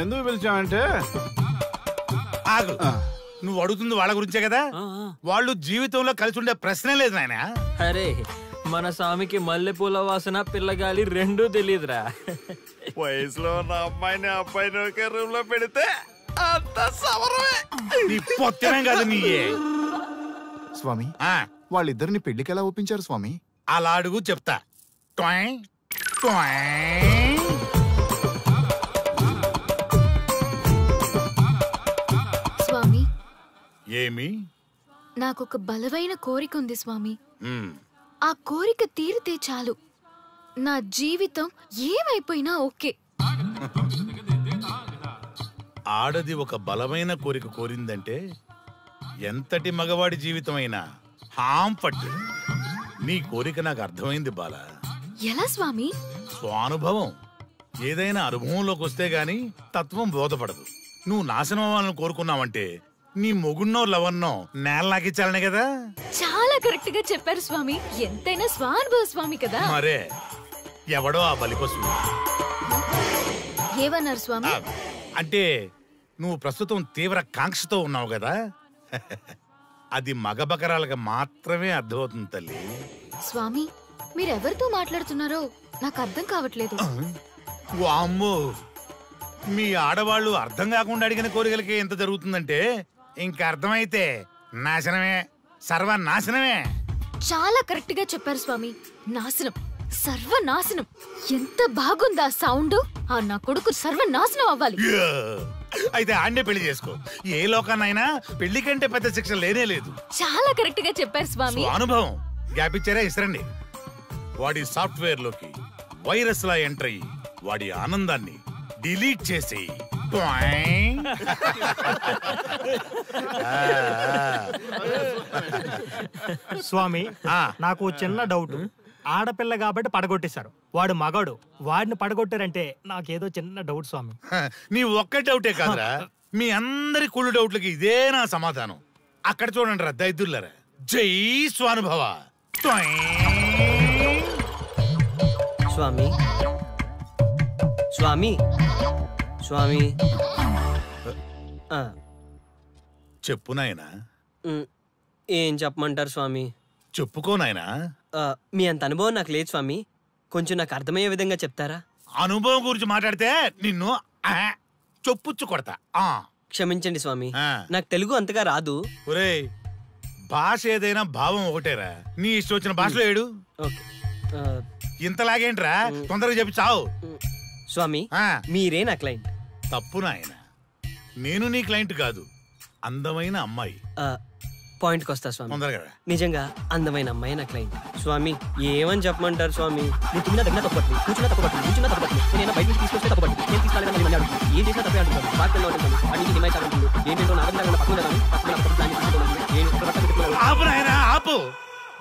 ఎందుకు పిలిచామంటే ఆగు, నువ్వు అడుగుతుంది వాళ్ళ గురించే కదా. వాళ్ళు జీవితంలో కలిసి ఉండే ప్రశ్నే లేదు నాయన. అరే మన స్వామికి మల్లెపూల వాసన పిల్లగాలి రెండూ తెలియదురా. వయసులో ఉన్న అమ్మాయిని అబ్బాయిని ఒకే రూమ్ లో పెడితే అంత సమరమే. నీ పొత్తమే కాదు నీయే. స్వామి వాళ్ళిద్దరిని పెళ్లికి ఎలా ఒప్పించారు స్వామి? అలా అడుగు చెప్తా. స్వామి ఏమి? నాకొక బలమైన కోరిక ఉంది స్వామి. ఆ కోరిక తీరితే చాలు, నా జీవితం ఏమైపోయినా ఓకే. ఆడది ఒక బలమైన కోరిక కోరిందంటే ఎంతటి మగవాడి జీవితమైనా హాంపట్టు. నీ కోరిక నాకు అర్థమైంది బాల. ఎలా స్వామి? స్వానుభవం. ఏదైనా అనుభవంలోకి వస్తే గాని తత్వం బోధపడదు. నువ్వు నాశనం అవ్వాలని కోరుకున్నావంటే నీ మొగున్నో లవన్నో నేల నాకిచ్చాలనే కదా. చాలా కరెక్ట్ గా చెప్పారు స్వామి. ఎంతైనా స్వానుభవ స్వామి కదా. మరే ఎవడో ఆ బలిపశు. ఏమన్నారు స్వామి? అంటే నువ్వు ప్రస్తుతం తీవ్ర కాంక్షతో ఉన్నావు కదా. అది మగ బకరాలకు మాత్రమే అర్థమవుతుంది తల్లి. స్వామి మీరెవరితో మాట్లాడుతున్నారో నాకు అర్థం కావట్లేదు. వామ్మో, మీ ఆడవాళ్ళు అర్థం కాకుండా అడిగిన కోరికలకి ఎంత జరుగుతుందంటే ఇంకా అర్థమైతే నాశనమే, సర్వనాశనమే. చాలా కరెక్ట్ గా చెప్పారు స్వామి. నాశనం, సర్వనాశనం. ఎంత బాగుందా సౌండ్? ఆ నా కొడుకు సర్వనాశనం అవ్వాలి. అయితే ఆన్నే పెళ్లి చేసుకో. ఏ లోకాన్నైనా పెళ్లి కంటే పెద్ద శిక్ష లేనే లేదు. చాలా కరెక్ట్ గా చెప్పారు స్వామి. అనుభవం గ్యాప్ ఇచ్చారా? ఇస్తారండి. వాడి సాఫ్ట్వేర్ లోకి వైరస్ లా ఎంటర్ అయ్యి వాడి ఆనందాన్ని డిలీట్ చేసి స్వామి నాకు చిన్న డౌట్. ఆడపిల్ల కాబట్టి పడగొట్టేశారు, వాడు మగాడు, వాడిని పడగొట్టారంటే నాకేదో చిన్న డౌట్ స్వామి. నీ ఒక్క డౌటే కాదురా, మీ అందరి కుళ్ళు డౌట్లకి ఇదే నా సమాధానం. అక్కడ చూడండి రా దైదుర్లరా. జై స్వానుభవ. స్వామి స్వామి స్వామి చెప్పు నాయనా. ఏం చెప్పమంటారు స్వామి? చెప్పుకో నాయనా. మీ అంత అనుభవం నాకు లేదు స్వామి, కొంచెం నాకు అర్థమయ్యే విధంగా చెప్తారా? అనుభవం గురించి మాట్లాడితే నిన్ను చొప్పుచ్చు కొడతా. క్షమించండి స్వామి, నాకు తెలుగు అంతగా రాదు. ఒరేయ్, భాష ఏదైనా భావం ఒకటేరా. నీ ఇష్టం వచ్చిన భాషలో ఏడు. ఇంతలాగేంట్రా, తొందరగా చెప్పి చావు. స్వామి మీరే నా క్లయింట్. తప్పు నాయన, నేను నీ క్లయింట్ కాదు, అందమైన అమ్మాయి. పాయింట్కి వస్తా స్వామి. తొందరగా. నిజంగా అందమైన అమ్మాయి నా క్లయింట్. స్వామి ఏమని చెప్పమంటారు స్వామి? నేను తిన్నా దగ్గర తప్పట్లేదు, కూర్చున్నా తప్పట్లేదు, కూర్చున్నా తప్పట్లేదు, నేను బయట నుంచి తీసుకొస్తే తప్పట్లేదు, నేను తీసుకురాలేదని మళ్ళీ అడుగుతాను. ఏం చేసినా తప్పే అడుగుతాను. బాగా ఉంటుంది, అడిగి హిమాయి ఉంటుంది, ఏంటంటే నాగంగా పక్కన ఆపు నాయన ఆపు.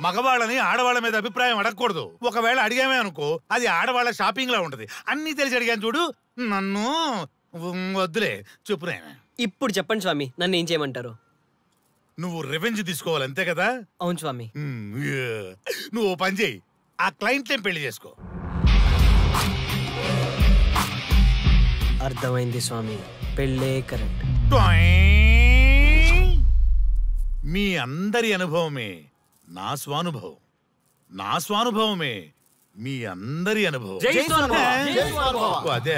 మగవాళ్ళని ఆడవాళ్ళ మీద అభిప్రాయం అడగకూడదు. ఒకవేళ అడిగామే అనుకో, అది ఆడవాళ్ళ షాపింగ్ లా ఉంటది. అన్ని తెలిసి అడిగాను చూడు, నన్ను వద్దులే. చెప్పు నాయన. ఇప్పుడు చెప్పండి స్వామి, నన్ను ఏం చేయమంటారు? నువ్వు రివెంజ్ తీసుకోవాలి అంతే కదా? అవును స్వామి. నువ్వు పని చేయి, ఆ క్లయింట్లే పెళ్లి చేసుకో. అర్థమైంది స్వామి, పెళ్ళే కరెక్ట్. మీ అందరి అనుభవమే నా స్వానుభవం, నా స్వానుభవమే మీ అందరి అనుభవం. అదే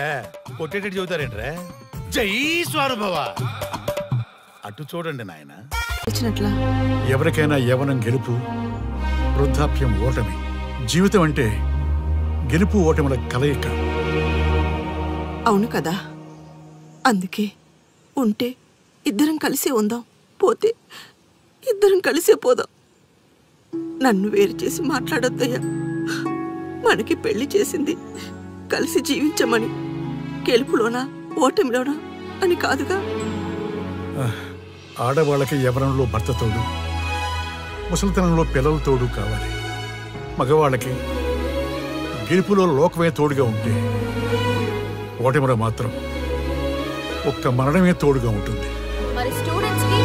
కొట్టేటట్టు చెబుతారేంట్రా? జై స్వానుభవ. అటు చూడండి నాయన. ఎవరికైనా యవ్వనం గెలుపు, వృద్ధాప్యం ఓటమి. జీవితం అంటే గెలుపు ఓటముల కలయిక. అవును కదా, అందుకే ఉంటే ఇద్దరం కలిసే ఉందాం, పోతే ఇద్దరం కలిసే పోదాం. నన్ను వేరు చేసి మాట్లాడొద్దయ్యా. మనకి పెళ్లి చేసింది కలిసి జీవించమని, గెలుపులోనా ఓటమిలోనా అని కాదుగా. ఆడవాళ్ళకి యవ్వనంలో భర్త తోడు, ముసలితనంలో పిల్లల తోడు కావాలి. మగవాళ్ళకి గెలుపులో లోకమే తోడుగా ఉంటే, ఓటమిలో మాత్రం ఒక్క మరణమే తోడుగా ఉంటుంది. మరి స్టూడెంట్స్ కి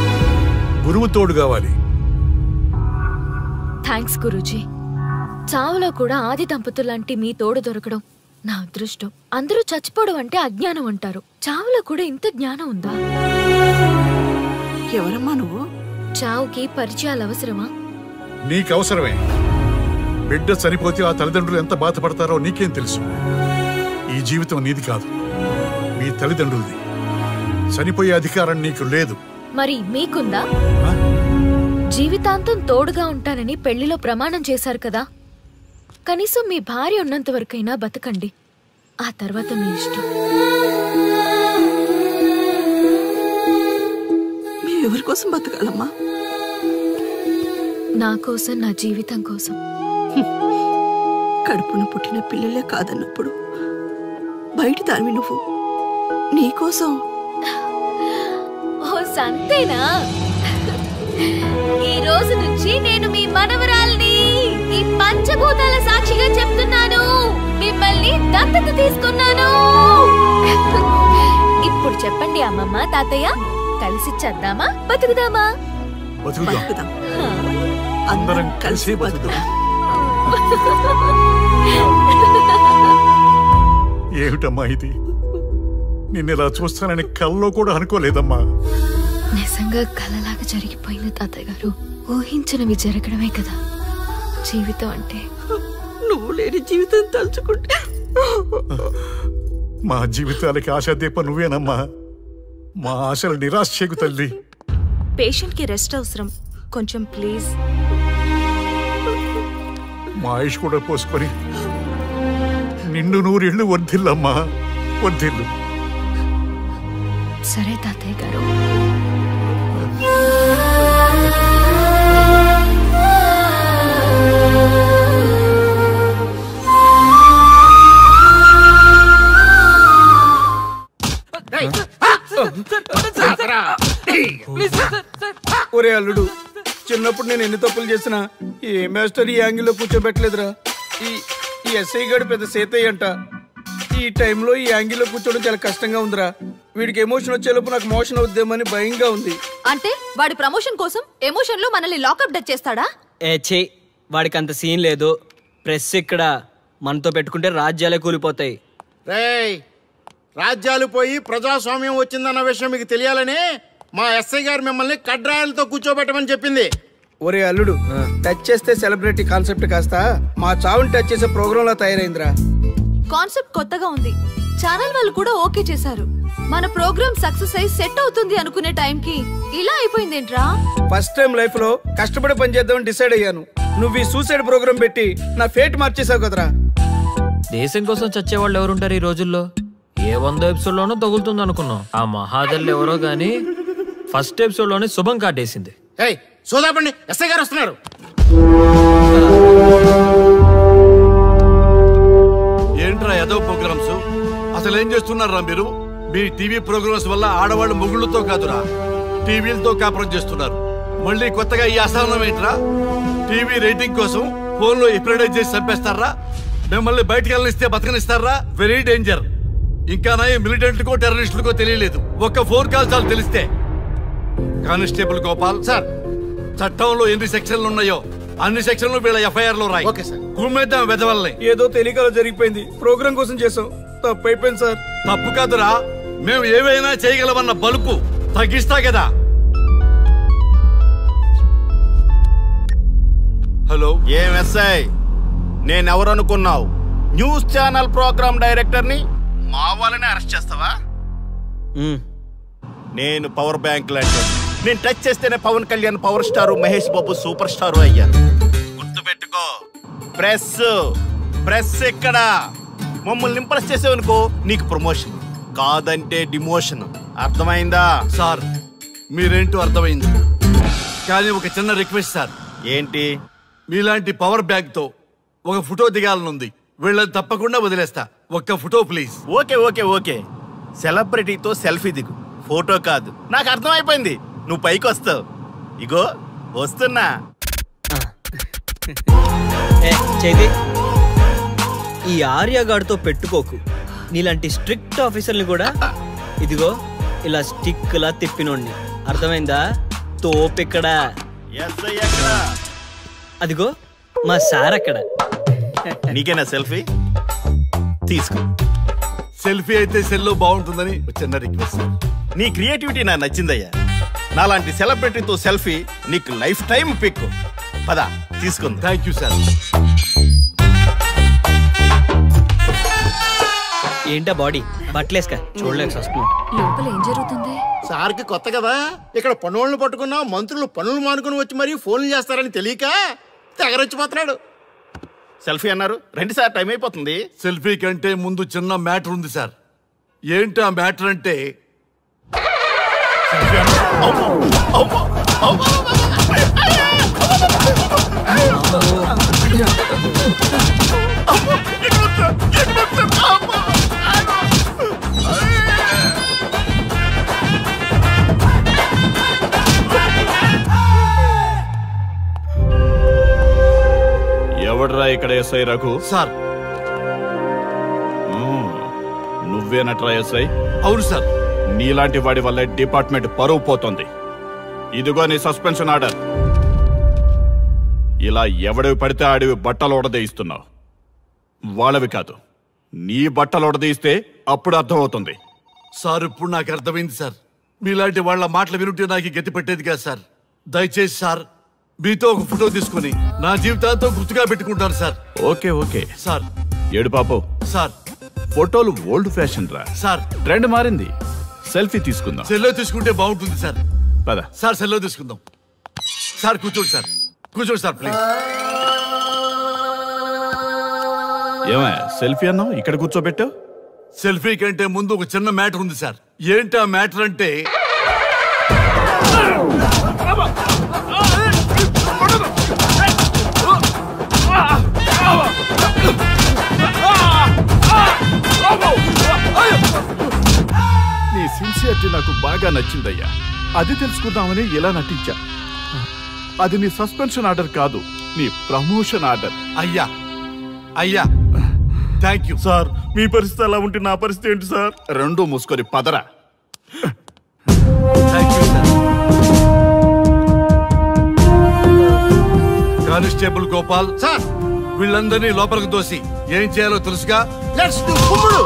గురువు తోడు కావాలి. థ్యాంక్స్ గురూజీ. చావులో కూడా ఆది దంపతులాంటి మీ తోడు దొరకడం నా అదృష్టం. అందరూ చచ్చిపోవడం అంటే అజ్ఞానం అంటారు. చావులో కూడా ఇంత జ్ఞానం ఉందా? ఎవరమ్మా నువ్వు? చావుకి పరిచయాలు అవసరమా? నీకు అవసరమే. బిడ్డ చనిపోతే ఆ తల్లిదండ్రులు ఎంత బాధపడతారో నీకేం తెలుసు? ఈ జీవితం నీది కాదు, మీ తల్లిదండ్రులది. చనిపోయే అధికారం నీకు లేదు. మరి మీకుందా? జీవితాంతం తోడుగా ఉంటానని పెళ్లిలో ప్రమాణం చేశారు కదా. కనీసం మీ భార్య ఉన్నంత వరకైనా బతకండి. ఆ తర్వాత మీ ఇష్టం. ఎవరి కోసం బతకాలమ్మా? నా కోసం, నా జీవితం కోసం. కడుపున పుట్టిన పిల్లలే కాదన్నప్పుడు బయటి దానివి నువ్వు నీకోసం. ఓ సంతేనా? ఈ రోజు నుంచి నేను మీ మనవరాల్ని. ఈ పంచభూతాల సాక్షిగా చెప్తున్నాను, మిమ్మల్ని దత్తత తీసుకున్నాను. ఇప్పుడు చెప్పండి అమ్మమ్మ, తాతయ్య, కలిసి చేద్దామా, బతుకుదామా? బతుకుదాం. అందరం కలిసి బతుకుదాం. ఏమిటమ్మా ఇది? నిన్నెలా చూస్తానని కల్లో కూడా అనుకోలేదమ్మా. నిజంగా కలలాగా జరిగిపోయింది తాతయ్య గారు. ఊహించినవి జరగడమే కదా జీవితం అంటే. నువ్వు లేని జీవితం తలుచుకుంటే మా జీవితాలకి ఆశాదీప నువ్వేనమ్మా. మా ఆశలు నిరాశ చేయకు తల్లి. పేషెంట్ కి రెస్ట్ అవసరం, కొంచెం ప్లీజ్. మా ఆయుష్ కూడా పోసుకొని నిండు నూరిళ్ళు వర్ధిల్లమ్మా, వర్ధిల్లు. సరే తాతయ్య గారు. ఒరే అల్లుడు, చిన్నప్పుడు నేను ఎన్ని తప్పులు చేసినా ఏ మాస్టర్ ఈ యాంగిల్లో కూర్చోబెట్టలేదురా. ఈ ఎస్ఐ గడు పెద్ద సేతయ్య అంట. ఈ టైంలో ఈ యాంగిల్లో కూర్చోవడం చాలా కష్టంగా ఉందిరా. వీడికి ఎమోషన్ వచ్చేలోపు నాకు మోషన్ అవుద్దేమని భయంగా ఉంది. అంటే వాడి ప్రమోషన్ కోసం ఎమోషన్ లో మనల్ని లాకప్ డెత్ చేస్తాడా? ఛీ, వాడికి అంత సీన్ లేదు. ప్రెస్ ఇక్కడ మనతో పెట్టుకుంటే రాజ్యాలే కూలిపోతాయి. రేయ్, రాజ్యాలు పోయి ప్రజాస్వామ్యం వచ్చిందన్న విషయం మీకు తెలియాలని మా ఎస్ఐ గారు మిమ్మల్ని కడ్రాయలతో కూర్చోబెట్టమని చెప్పింది. ఒరే అల్లుడు, టచ్ చేస్తే సెలబ్రిటీ కాన్సెప్ట్ కాస్త మా చావుని టచ్ చేసే ప్రోగ్రామ్ లా తయారైందిరా. కాన్సెప్ట్ కొత్తగా ఉంది, ఛానల్ వాళ్ళు కూడా ఓకే చేశారు. మన ప్రోగ్రామ్ సక్సెస్ అయి సెట్ అవుతుంది అనుకునే టైంకి ఇలా అయిపోయిందేంట్రా? ఫస్ట్ టైం లైఫ్ లో కష్టపడి పని చేద్దామని డిసైడ్ అయ్యాను. నువ్వు ఈ సూసైడ్ ప్రోగ్రామ్ పెట్టి నా ఫేట్ మార్చేసావు కదరా. దేశం కోసం చచ్చేవాళ్ళు ఎవరుంటారు ఈ రోజుల్లో? ఏ 100 ఎపిసోడ్ లోనో తగులుతుంది అనుకున్నాం. ఆ మహాదల్ ఎవరో గానీ ఫస్ట్ ఎపిసోడ్ లోనే శుభం కాటేసింది. సోదాపండి, ఎస్ఐ గారు వస్తున్నారు. ఏంట్రా ఏదో ప్రోగ్రామ్స్? అసలు ఏం చేస్తున్నారా మీరు? మీ టీవీ ప్రోగ్రామ్స్ వల్ల ఆడవాళ్ళు మొగుళ్ళతో కాదురా, టీవీలతో కాపురం చేస్తున్నారు. మళ్ళీ కొత్తగా ఈ అసహనం ఏంట్రా? టీవీ రేటింగ్ కోసం ఫోన్ లో ఎప్రిడైజ్ చేసి చంపేస్తారా? మిమ్మల్ని బయటకు వెళ్ళనిస్తే బతకనిస్తారా? Very danger. ఇంకా నా మిలిటెంట్లకో టెర్రరిస్టులకో తెలియలేదు, ఒక్క ఫోన్ కాల్ చాలు తెలిస్తే. కానిస్టేబుల్ గోపాల్ సార్, చట్టంలో ఎన్ని సెక్షన్లు ఉన్నాయో అన్ని సెక్షన్లు వీళ్ళ ఎఫ్ఐఆర్ లో రాయి. కుమ్మేద్దాం వెదవల్ని. ఏదో తెలియకలో జరిగిపోయింది, ప్రోగ్రామ్ కోసం చేసాం, తప్పు అయిపోయింది సార్. తప్పు కాదురా, మేము ఏవైనా చేయగలమన్న బలుపు తగ్గిస్తా కదా. హలో, ఏం ఎస్ఐ, నేనెవరు అనుకున్నావు? న్యూస్ ఛానల్ ప్రోగ్రామ్ డైరెక్టర్ ని మా వాళ్ళని అరెస్ట్ చేస్తావా? నేను పవర్ బ్యాంక్ లాంటి, నేను టచ్ చేస్తేనే Pawan Kalyan power star, Mahesh Babu super star అయ్యారు. గుర్తుపెట్టుకో, ప్రెస్ ఇక్కడ మమ్మల్ని ఇంప్రెస్ చేసేవనుకో నీకు ప్రమోషన్, కాదంటే డిమోషన్. అర్థమైందా? సార్ మీరేంటో అర్థమైంది, కానీ ఒక చిన్న రిక్వెస్ట్ సార్. ఏంటి? మీలాంటి పవర్ బ్యాంక్ తో ఒక ఫోటో దిగాలనుంది. వీళ్ళని తప్పకుండా వదిలేస్తా, ఒక్క photo please. Okay okay okay, సెలబ్రిటీతో సెల్ఫీ దిగు, ఫోటో కాదు. నాకు అర్థమైపోయింది, నువ్వు పైకి వస్తావు. ఇగో వస్తున్నా. చైతి, ఈ ఆర్యగాడితో పెట్టుకోకు. నీలాంటి స్ట్రిక్ట్ ఆఫీసర్ని కూడా ఇదిగో ఇలా స్టిక్ లా తిప్పినోడిని. అర్థమైందా? తోపెక్కడ? అదిగో మా సార్ అక్కడ. నీకేనా సెల్ఫీ? తీసుకో. సెల్ఫీ అయితే సెల్లో బాగుంటుందని చిన్న రిక్వెస్ట్ సార్. నీ క్రియేటివిటీ నాకు నచ్చిందయ్యా. నాలాంటి సెలబ్రిటీతో సెల్ఫీ నీకు లైఫ్ టైం పిక్. పద తీసుకుంది. Thank you sir. ఏంటా బాడీ బట్టలేసుక చూడలేక వస్తున్నాం. లోపల ఏం జరుగుతుంది? సార్కి కొత్త కదా, ఇక్కడ పనులను పట్టుకున్నా మంత్రులు పనులు మానుకుని వచ్చి మరీ ఫోన్లు చేస్తారని తెలియక తెగరొచ్చిపోతున్నాడు. సెల్ఫీ అన్నారు, రండి సార్, టైం అయిపోతుంది. సెల్ఫీ కంటే ముందు చిన్న మ్యాటర్ ఉంది సార్. ఏంటి ఆ మ్యాటర్ అంటే ఎవడ్రా ఇక్కడ ఎస్ఐ రఘు? సార్. నువ్వేనట్రా ఎస్ఐ? అవును సార్. నీలాంటి వాడి వల్ల డిపార్ట్మెంట్ పరువు పోతుంది. ఇదిగో నీ సస్పెన్షన్ ఆర్డర్. ఇలా ఎవడివి పడితే ఆడివి బట్టలు ఉడదీయిస్తున్నావు. వాళ్ళవి కాదు, నీ బట్టలు ఉడదీయిస్తే అప్పుడు అర్థమవుతుంది. సార్ ఇప్పుడు నాకు అర్థమైంది సార్. మీలాంటి వాళ్ళ మాటలు వినుంటే నాకు గతి పెట్టేది కాదు సార్. దయచేసి సార్ మీతో ఒక ఫోటో తీసుకుని నా జీవితాంతో గుర్తుగా పెట్టుకుంటాను సార్. Okay okay sir. ఏడు పాపు సార్. ఫోటోలు ఓల్డ్ ఫ్యాషన్ రా సార్. ట్రెండ్ మారింది. సెల్ఫీ తీసుకుందాం. సెల్లో తీసుకుంటే బాగుంటుంది సార్. పద సార్ సెల్లో తీసుకుందాం. సార్ కూర్చోండి సార్, కూర్చోండి సార్ ప్లీజ్. ఏమయ్య సెల్ఫీ అన్నావు, ఇక్కడ కూర్చోబెట్టావు? సెల్ఫీ కంటే ముందు ఒక చిన్న మ్యాటర్ ఉంది సార్. ఏంటి ఆ మ్యాటర్ అంటే నీ సిన్సియారిటీ నాకు బాగా నచ్చిందయ్యా. అది తెలుసుకుందామని ఇలా నటించా. అది నీ సస్పెన్షన్ ఆర్డర్ కాదు, నీ ప్రమోషన్ ఆర్డర్. అయ్యా అయ్యా థ్యాంక్ యూ సార్. మీ పరిస్థితి అలా ఉంటే నా పరిస్థితి ఏంటి సార్? రెండు మూసుకొని పదరా. కానిస్టేబుల్ గోపాల్ సార్, వీళ్ళందరినీ లోపలికి దోసి ఏం చేయాలో తెలుసుగా. లెట్స్ డు కుమ్ముడు.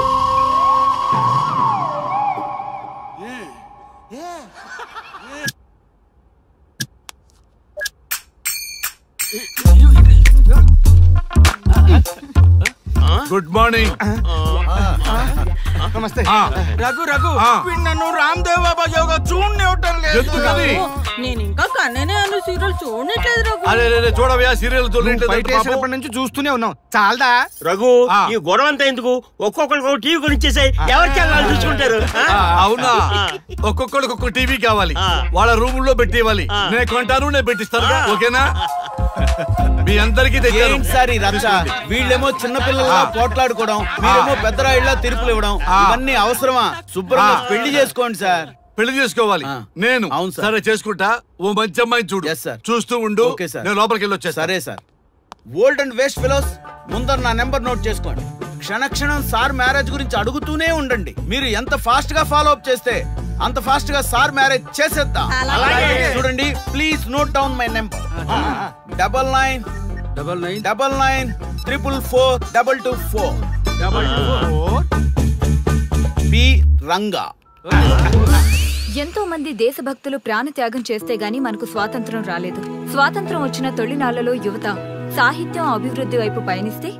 Good morning. నమస్తే. రఘు రఘు నన్ను రామ్దేవ్ బాబా యోగా చూడనివ్వటం లేదు. నేను ఇంకా కన్ననే అను సీరియల్ చూడట్లేదు రఘు. అరే చూడవయ్యా, సీరియల్ చూడలేదు నుంచి చూస్తూనే ఉన్నాం. చాలదా రఘు? ఈ గొడవ అంతా ఎందుకు? ఒక్కొక్కరికి ఒక టీవీ కొనిచ్చేసాయి, ఎవరికి వాళ్ళు చూసుకుంటారు. అవునా? ఒక్కొక్కడికి ఒక్కొక్క టీవీ కావాలి, వాళ్ళ రూముల్లో పెట్టి ఇవ్వాలి. నేను కొంటాను, నేను పెట్టిస్తాను. ఓకేనా? మీ అందరికీ సార్ ఈ రచ్చ. వీళ్ళేమో చిన్నపిల్లల పోట్లాడుకోవడం, మీరేమో పెద్దరాయిళ్ళ తీర్పులు ఇవ్వడం, ఇవన్నీ అవసరమా? శుభ్రంగా పెళ్లి చేసుకోండి సార్. పెళ్లి చేసుకోవాలి నేను. సరే చేసుకుంటా. ఓ మంచి అమ్మాయిని చూడు. చూస్తూ ఉండు. నేను లోపలికి వెళ్ళి వచ్చేస్తా. సరే sir. Old and waste fellows, ముందర నా నెంబర్ నోట్ చేసుకోండి. క్షణక్షణం సార్ మ్యారేజ్ గురించి అడుగుతూనే ఉండండి. మీరు ఎంత ఫాస్ట్ గా ఫాలో అప్ చేస్తే అంత ఫాస్ట్ గా సార్ మ్యారేజ్ చేసేద్దాం. చూడండి, please note down my number. 9999442224 P Ranga. ఎంతో మంది దేశభక్తులు ప్రాణత్యాగం చేస్తే గాని మనకు స్వాతంత్రం రాలేదు. స్వాతంత్రం వచ్చిన తొలినాళ్లలో యువత సాహిత్యం అభివృద్ధి వైపు పయనిస్తే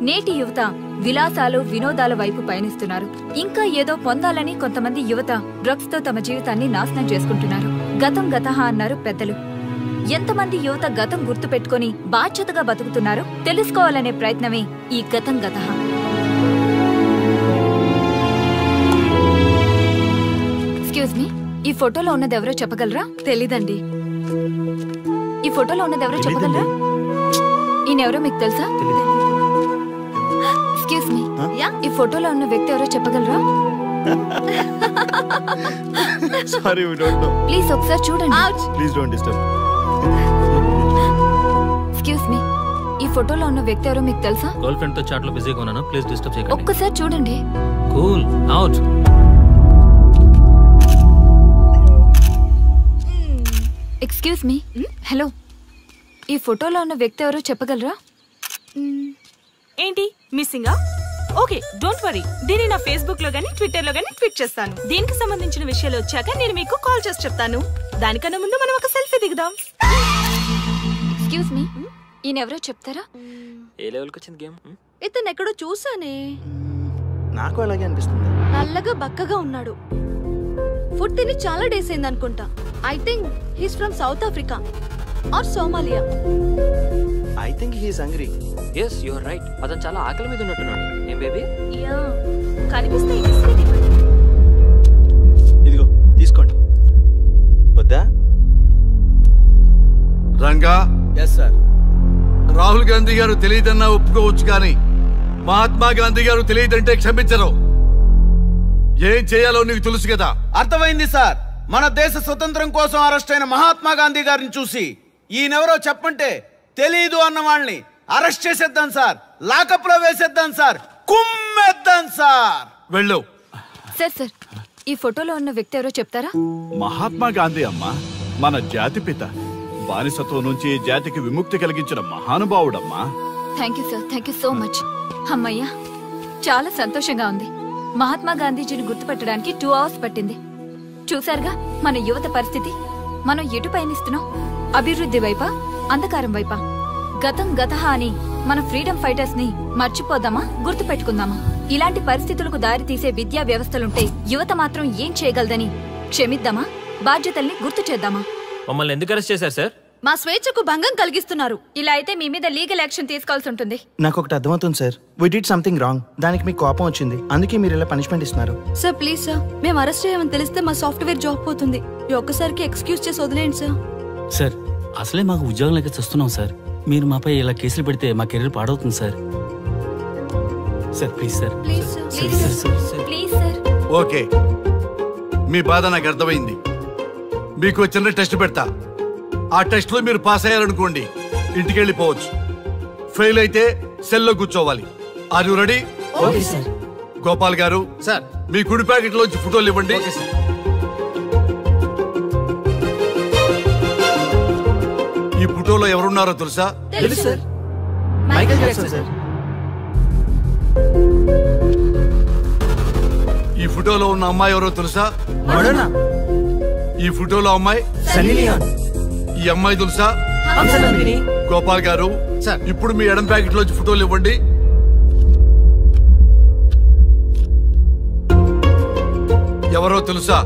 నేటి యువత విలాసాలు వినోదాల వైపు పయనిస్తున్నారు. ఇంకా ఏదో పొందాలని కొంతమంది యువత డ్రగ్స్ తో తమ జీవితాన్ని నాశనం చేసుకుంటున్నారు. గతం గతహ అన్నారు పెద్దలు. ఎంతమంది యువత గతం గుర్తు పెట్టుకుని బాధ్యతగా బతుకుతున్నారో తెలుసుకోవాలనే ప్రయత్నమే ఈ గతం గతహ. ఎక్స్క్యూజ్ మీ, ఈ ఫోటోలో ఉన్నది ఎవరో చెప్పగలరా? తెలీదండి. ఈ ఫోటోలో ఉన్నది ఎవరో చెప్పగలరా? ఈయనెవరో మీకు తెలుసా? ఎక్స్క్యూజ్ మీ, ఈ ఫోటోలో ఉన్న వ్యక్తి ఎవరో చెప్పగలరా? Sorry, we don't know. Please ఒకసారి చూడండి. Please don't disturb. Excuse me, ఈ ఫోటోలో ఉన్న వ్యక్తి ఎవరో మీకు తెలుసా? గర్ల్ ఫ్రెండ్ తో చాట్ లో బిజీగా ఉన్నాను, ప్లీజ్ డిస్టర్బ్ చేయకండి. ఒక్కసారి చూడండి. Cool out. Excuse me, hello, ఈ ఫోటోలో ఉన్న వ్యక్తి ఎవరో చెప్పగలరా? ఏంటి మిస్సింగా? ఓకే డోంట్ వరీ, దీన్ని నా ఫేస్బుక్ లో గానీ ట్విట్టర్ లో గానీ ట్వీట్ చేస్తాను. దీనికి సంబంధించిన విషయాలు వచ్చాక నేను మీకు కాల్ చేసి చెప్తాను. దానికన్నా ముందు మనం ఒక సెల్ఫీ దిగుదాం. ఎక్స్క్యూజ్ మీ, ఈయనెవరో చెప్తారా? ఏ లెవెల్కి వచ్చింది గేమ్? ఇతను ఎక్కడో చూసానే. నాకు అలాగే అనిపిస్తుంది. నల్లగా బక్కగా ఉన్నాడు. ఫుడ్ తిని చాలా డేస్ అయింది అనుకుంటా. I think he's from South Africa or Somalia. I think he's hungry. Yes you are right. అతను చాలా ఆకలి మీద ఉన్నట్టున్నాడు. ఏం బేబీ? యా, కనిపిస్తే బిస్కెట్ ఇవ్వండి. ఇదిగో తీసుకోండి. వద్దా? రంగా. Yes sir. రాహుల్ గాంధీ గారు తెలియదన్నా ఒప్పుకోవచ్చు, కానీ మహాత్మా గాంధీ గారు తెలియదంటే క్షమించరు. ఏం చేయాలో నీకు తెలుసు కదా. అర్థమైంది సార్. మన దేశ స్వతంత్రం కోసం అరెస్ట్ అయిన మహాత్మా గాంధీ గారిని చూసి ఈయనెవరో చెప్పంటే తెలీదు అన్న వాళ్ళని అరెస్ట్ చేసేద్దాం సార్. లాకప్ లో వేసేద్దాం సార్. కుమ్మేద్దాం సార్. వెళ్ళు. సార్ సార్, ఈ ఫోటోలో ఉన్న వ్యక్తి ఎవరో చెప్తారా? మహాత్మా గాంధీ అమ్మా, మన జాతిపిత. బానిసత్వం నుంచి జాతికి విముక్తి కలిగించిన మహానుభావుడమ్మా. Thank you sir, thank you so much. అమ్మయ్యా, చాలా సంతోషంగా ఉంది. మహాత్మా గాంధీజీని గుర్తుపట్టడానికి 2 hours పట్టింది. చూసారుగా మన యువత పరిస్థితి. మనం ఎటు పయనిస్తున్నాం? అభివృద్ధి వైపా, అంధకారం వైపా? గతం గతహ అని మన ఫ్రీడమ్ ఫైటర్స్ ని మర్చిపోదామా, గుర్తు పెట్టుకుందామా? ఇలాంటి పరిస్థితులకు దారి తీసే విద్యా వ్యవస్థలుంటే యువత మాత్రం ఏం చేయగలదని క్షమిద్దామా, బాధ్యతల్ని గుర్తు చేద్దామా? మమ్మల్ని ఎందుకు అరెస్ట్ చేశారు సార్? మా స్వేచ్ఛకు భంగం కలిగిస్తున్నారు. ఇలా అయితే మీ మీద లీగల్ యాక్షన్ తీసుకోవాల్సి ఉంటుంది. నాకు ఒకటి అర్థమవుతుంది sir. We did something wrong. దానికి మీకు కోపం వచ్చింది, అందుకే మీరు ఇలా పనిష్మెంట్ ఇస్తున్నారు. సార్ ప్లీజ్ సార్, మేము అరెస్ట్ చేయమని తెలిస్తే మా సాఫ్ట్వేర్ జాబ్ పోతుంది. ఈ ఒక్కసారికి ఎక్స్క్యూజ్ చేసి వదిలేండి సార్. సార్ అసలే మాకు ఉద్యోగం లేక చూస్తున్నాం సార్. మీరు మాపై ఇలా కేసులు పెడితే మా కెరీర్ పాడవుతుంది sir. Sir please sir. Please sir. Okay, మీ బాధ నాకు అర్థమైంది. మీకు చిన్న టెస్ట్ పెడతా. ఆ టెస్ట్ లో మీరు పాస్ అయ్యారనుకోండి, ఇంటికి వెళ్ళిపోవచ్చు. ఫెయిల్ అయితే సెల్లో కూర్చోవాలి. Are you ready? Okay sir. Gopal garu sir, మీ కుడి ప్యాకెట్ లోంచి ఫోటోలు ఇవ్వండి. ఈ ఫోటోలో ఎవరున్నారో తెలుసా? తెలుసు సార్. Michael Jackson sir. ఈ ఫోటోలో ఉన్న అమ్మాయి ఎవరో తెలుసా? మడోనా. ఈ ఫోటోలో అమ్మాయి సన్నీ లియోన్. ఈ అమ్మాయి తెలుసా? హంసనందిని. గోపాల్ గారు సార్, ఇప్పుడు మీ ఎడం ప్యాకెట్ లోంచి ఫోటోలు ఇవ్వండి. ఎవరో తెలుసా?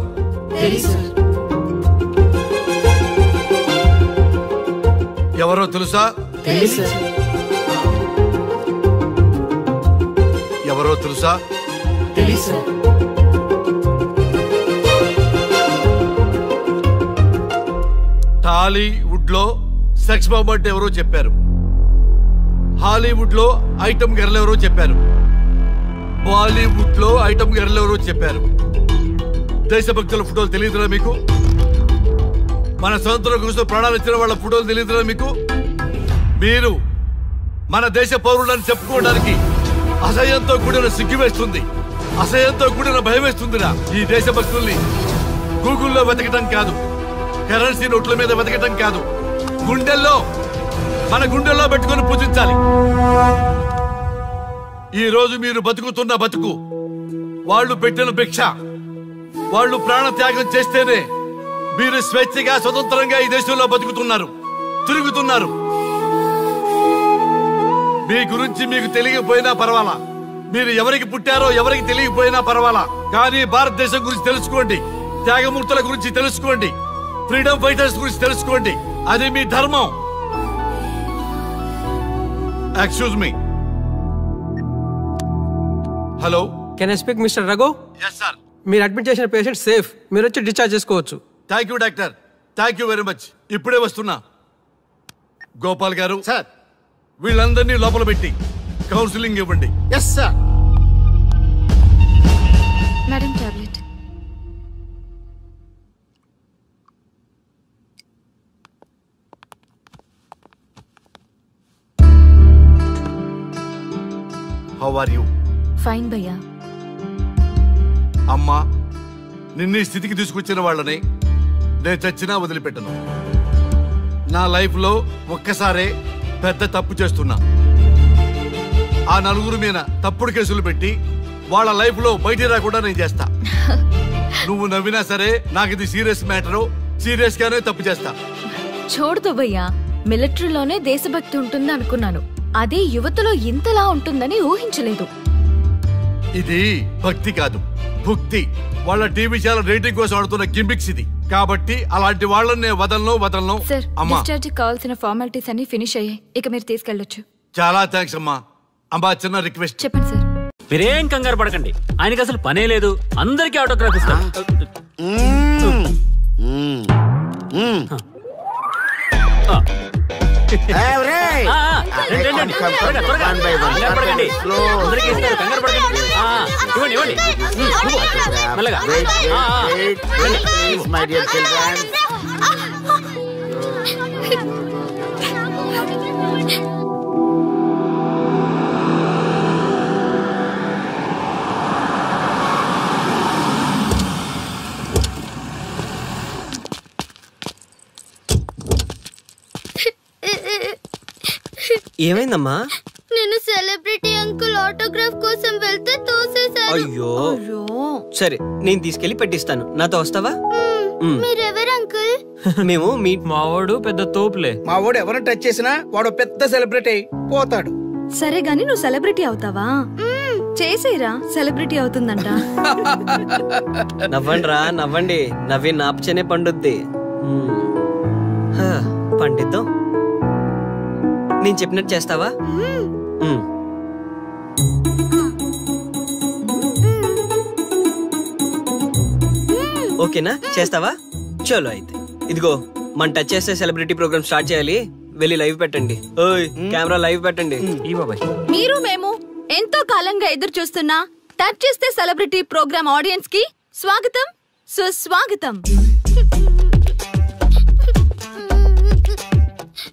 ఎవరో తెలుసా? ఎవరో తెలుసా? టాలీవుడ్ లో సెక్స్ బాంబ్ అంటే ఎవరో చెప్పారు. హాలీవుడ్ లో ఐటమ్ గర్ల్ ఎవరో చెప్పారు. బాలీవుడ్ లో ఐటమ్ గర్ల్ ఎవరో చెప్పారు. దేశభక్తుల ఫోటోలు తెలియదురా మీకు? మన స్వతంత్రం కోసం ప్రాణాలు ఇచ్చిన వాళ్ళ ఫోటోలు తెలియదురా మీకు? మీరు మన దేశ పౌరులని చెప్పుకోవడానికి అసహ్యంతో కూడిన సిగ్గు వేస్తుంది, అసహ్యంతో కూడిన భయం వేస్తుందిరా. ఈ దేశభక్తుల్ని గూగుల్లో వెతకటం కాదు, కరెన్సీ నోట్ల మీద వెతకటం కాదు, గుండెల్లో మన గుండెల్లో పెట్టుకొని పూజించాలి. ఈ రోజు మీరు బతుకుతున్న బతుకు వాళ్ళు పెట్టిన భిక్ష. వాళ్ళు ప్రాణ త్యాగం చేస్తేనే మీరు స్వేచ్ఛగా స్వతంత్రంగా ఈ దేశంలో బతుకుతున్నారు, తిరుగుతున్నారు. మీ గురించి మీకు తెలియకపోయినా పర్వాలా, మీరు ఎవరికి పుట్టారో ఎవరికి తెలియకపోయినా పర్వాలా, కానీ భారతదేశం గురించి తెలుసుకోండి, త్యాగమూర్తుల గురించి తెలుసుకోండి, ఫ్రీడమ్ ఫైటర్స్ గురించి తెలుసుకోండి. అది మీ ధర్మం. Excuse me. Hello, can I speak mister Raghu? Yes sir. మీరు అడ్మిట్ చేసిన పేషెంట్ సేఫ్, మీరు వచ్చి డిశ్చార్జ్ చేసుకోవచ్చు. Thank you doctor, thank you very much. ఇప్పుడే వస్తున్నా. గోపాల్ గారు సార్, వీళ్ళందరినీ లోపల పెట్టి కౌన్సిలింగ్ ఇవ్వండి. Yes sir. Madam tablet. How are you? Fine భయ్యా. అమ్మా, నిన్ను ఈ స్థితికి తీసుకొచ్చిన వాళ్ళని నేను చచ్చినా వదిలిపెట్టను. నా లైఫ్లో ఒక్కసారే పెద్ద తప్పు చేస్తున్నా. ఆ నలుగురు మీద తప్పుడు కేసులు పెట్టి వాళ్ళ లైఫ్ లో బయట రాకుండా నేను చేస్తా. నువ్వు నవ్వినా సరే నాకు ఇది సీరియస్ మ్యాటరు, సీరియస్ గానే తప్పు చేస్తా. చూడదు భయ్యా, మిలిటరీలోనే దేశభక్తి ఉంటుంది అనుకున్నాను, అదే యువతలో ఇంతలా ఉంటుందని ఊహించలేదు. ఇది భక్తి కాదు, భుక్తి. వాళ్ళ టీవీ ఛానల్ రేటింగ్ కోసం ఆడుతున్న గిమిక్స్ ఇది. కాబట్టి అలాంటి వాళ్ళని వదలను. సార్, డిశ్చార్జ్ కావాల్సిన ఫార్మాలిటీస్ అన్ని ఫినిష్ అయ్యాయి, ఇక మీరు తీసుకెళ్ళొచ్చు. చాలా థ్యాంక్స్ అమ్మా. అమ్మా చిన్న రిక్వెస్ట్. చెప్పండి సార్. మీరేం కంగారు పడకండి, ఆయనకి అసలు పనే లేదు, అందరికీ ఆటోగ్రాఫ్ ఇస్తాం. ఏమైందమ్మా? నేను సెలబ్రిటీ అంకుల్ ఆటోగ్రాఫ్ కోసం వెళ్తే తోసేశారు. అయ్యో, సరే నేను తీసుకెళ్లి పెట్టిస్తాను, నాతో వస్తావా? మీరెవరు అంకుల్? మేము మీ మావాడు పెద్ద తోపులే. మావాడు ఎవరిని టచ్ చేసినా వాడు పెద్ద సెలబ్రిటీ పోతాడు. సరే గాని నువ్వు సెలబ్రిటీ అవుతావా? చేసేరా, సెలబ్రిటీ అవుతుందంట. నవ్వండి, నవ్వండి, నవ్వి నాపచనే పండుద్ది. పండిద్దాం. నేను చెప్పినట్టు చేస్తావా? ఓకేనా, చేస్తావా? చలో అయితే ఇదిగో, మన టచ్ చేస్తే సెలబ్రిటీ ప్రోగ్రామ్ స్టార్ట్ చేయాలి. వెళ్ళి లైవ్ పెట్టండి. ఓయ్ కెమెరా లైవ్ పెట్టండి. ఈ బాబాయ్, మీరు మేము ఎంతో కాలంగా ఎదురు చూస్తున్నా టచ్ చేస్తే సెలబ్రిటీ ప్రోగ్రామ్ ఆడియన్స్ కి స్వాగతం, సుస్వాగతం.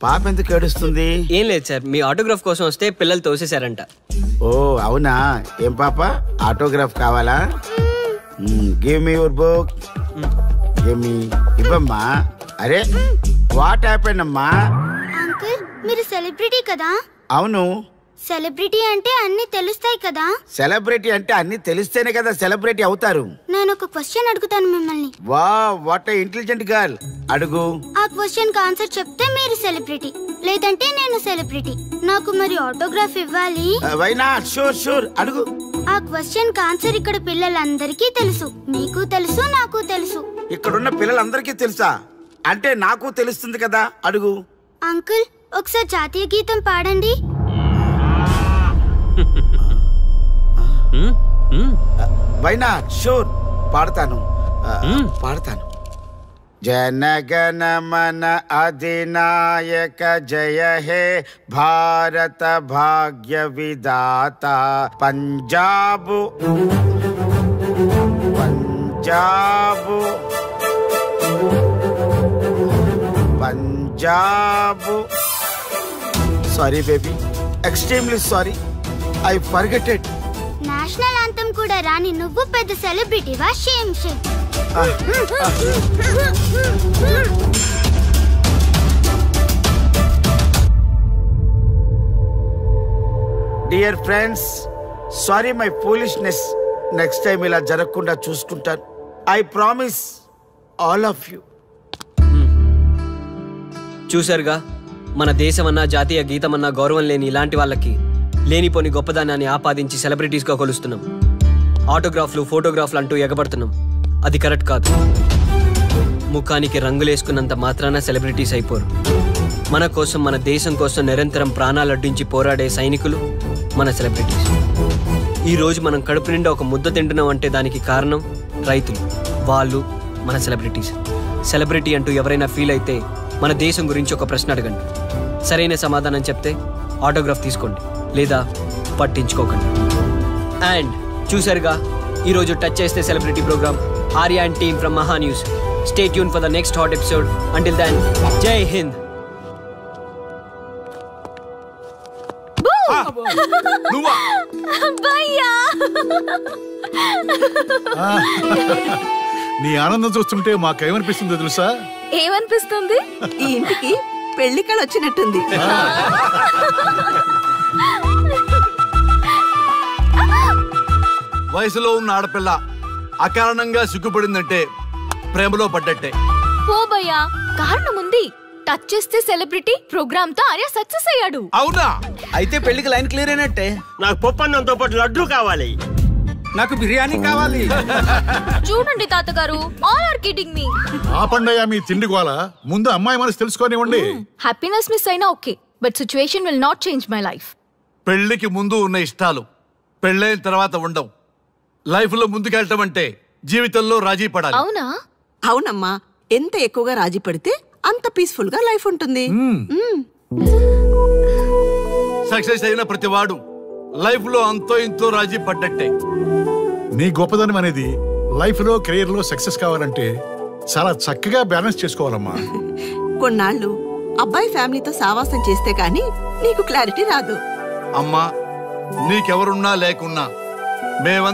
పాప ఎందుకు ఏడుస్తుంది? ఏం లేదు సార్, మీ ఆటోగ్రాఫ్ కోసం వస్తే పిల్లలు తోసేశారంట. ఓ అవునా? ఏం పాప, ఆటోగ్రాఫ్ కావాలా? Give me your book. Give me. ఇవ్వమ్మా. అరే వాట్ హ్యాపెండ్ అమ్మా? అంకుల్ మీరు సెలబ్రిటీ కదా? అవును. సెలబ్రిటీ అంటే అన్ని తెలుస్తాయి కదా? సెలబ్రిటీ అంటే అన్ని తెలిస్తేనే కదా సెలబ్రిటీ అవుతారు. నేను ఒక క్వశ్చన్ అడుగుతాను మిమ్మల్ని. Wow, what a intelligent girl. అడుగు. ఆ క్వశ్చన్ కి ఆన్సర్ చెప్తే మీరు సెలబ్రిటీ, లేదంటే నేను సెలబ్రిటీ. నాకు మరి ఆటోగ్రాఫ్ ఇవ్వాలి. Why not? షూర్ షూర్, అడుగు. ఆ క్వశ్చన్ కి ఆన్సర్ ఇక్కడ పిల్లలందరికీ తెలుసు, మీకు తెలుసు, నాకు తెలుసు. ఇక్కడున్న పిల్లలందరికీ తెలుసా? అంటే నాకు తెలుస్తుంది కదా. అడుగు. అంకుల్ ఒకసారి జాతీయ గీతం పాడండి. Why not? షూర్, పాడతాను. పాడతాను. జనగణ మన అధినాయక జయ హే భారత భాగ్య విధాత. Punjab Punjab Punjab. Sorry baby, extremely sorry, I forgetted. National anthem కూడా రాని నువ్వు పెద్ద సెలబ్రిటీవా? Shame shame. Dear friends, sorry my foolishness. Next time ఇలా జరగకుండా చూసుకుంటాను. I promise all of you. చూశారుగా, మన దేశమన్నా జాతీయ గీతమన్నా గౌరవం లేని ఇలాంటి వాళ్ళకి లేనిపోని గొప్పదానాన్ని ఆపాదించి సెలబ్రిటీస్గా కొలుస్తున్నాం. ఆటోగ్రాఫ్లు, ఫోటోగ్రాఫ్లు అంటూ ఎగబడుతున్నాం. అది కరెక్ట్ కాదు. ముఖానికి రంగులేసుకున్నంత మాత్రాన సెలబ్రిటీస్ అయిపోరు. మన కోసం, మన దేశం కోసం నిరంతరం ప్రాణాలు అడ్డించి పోరాడే సైనికులు మన సెలబ్రిటీస్. ఈరోజు మనం కడుపు నిండా ఒక ముద్ద తింటున్నాం అంటే దానికి కారణం రైతులు. వాళ్ళు మన సెలబ్రిటీస్. సెలబ్రిటీ అంటూ ఎవరైనా ఫీల్ అయితే మన దేశం గురించి ఒక ప్రశ్న అడగండి. సరైన సమాధానం చెప్తే ఆటోగ్రాఫ్ తీసుకోండి, లేదా పట్టించుకోకండి. అండ్ చూసారుగా, ఈరోజు టచ్ చేస్తే celebrity programme. Arya and team from Maha news. Stay tune for the next hot episode. Until then, Jai Hind. నీ ఆనందం చూస్తుంటే మాకేమనిపిస్తుందో తెలుసా? ఏమనిపిస్తుంది? ఈ ఇంటికి పెళ్లి కళ వచ్చినట్టుంది. వయసులో ఉన్న ఆడపిల్ల అకారణంగా సిగ్గుపడిందంటే ప్రేమలో పడ్డట్టే. పో భయ్యా, కారణం ఉంది. టచ్ చేస్తే సెలబ్రిటీ ప్రోగ్రామ్ తో ఆర్య సక్సెస్ అయ్యాడు. అవునా? అయితే పెళ్లికి లైన్ క్లియర్ అయినట్టే. నాకు పప్పన్నంతో పాటు లడ్డు కావాలి. నాకు బిర్యానీ కావాలి. చూడండి తాతగారు, ఆల్ ఆర్ కిడింగ్ మీ. ఆపండయ్యా మీ తిండి గోల. ముందు అమ్మాయి మనసు తెలుసుకోనివ్వండి. హ్యాపీనెస్ మిస్ అయినా okay, but situation will not change my life. పెళ్లికి ముందు ఉన్న ఇష్టాలు పెళ్ళైన తర్వాత ఉండవు. లైఫ్ లో ముందుకెళ్ళటం అంటే జీవితంలో రాజీ పడాలి. అవునా? అవునమ్మా, ఎంత ఎక్కువగా రాజీ పడితే అంత పీస్ఫుల్ గా లైఫ్ ఉంటుంది. సక్సెస్ అయిన ప్రతివాడు లైఫ్ లో అంతో ఇంతో రాజీ పడ్డట్టే. నీ గొప్పదనం అనేది లైఫ్ లో కెరీర్ లో సక్సెస్ కావాలంటే చాలా చక్కగా బ్యాలెన్స్ చేసుకోవాలమ్మా. కొన్నాళ్ళు అబ్బాయి ఫ్యామిలీతో సావాసం చేస్తే గానీ నీకు క్లారిటీ రాదు. అమ్మా, నీకెవరున్నా లేకున్నా మేమంతా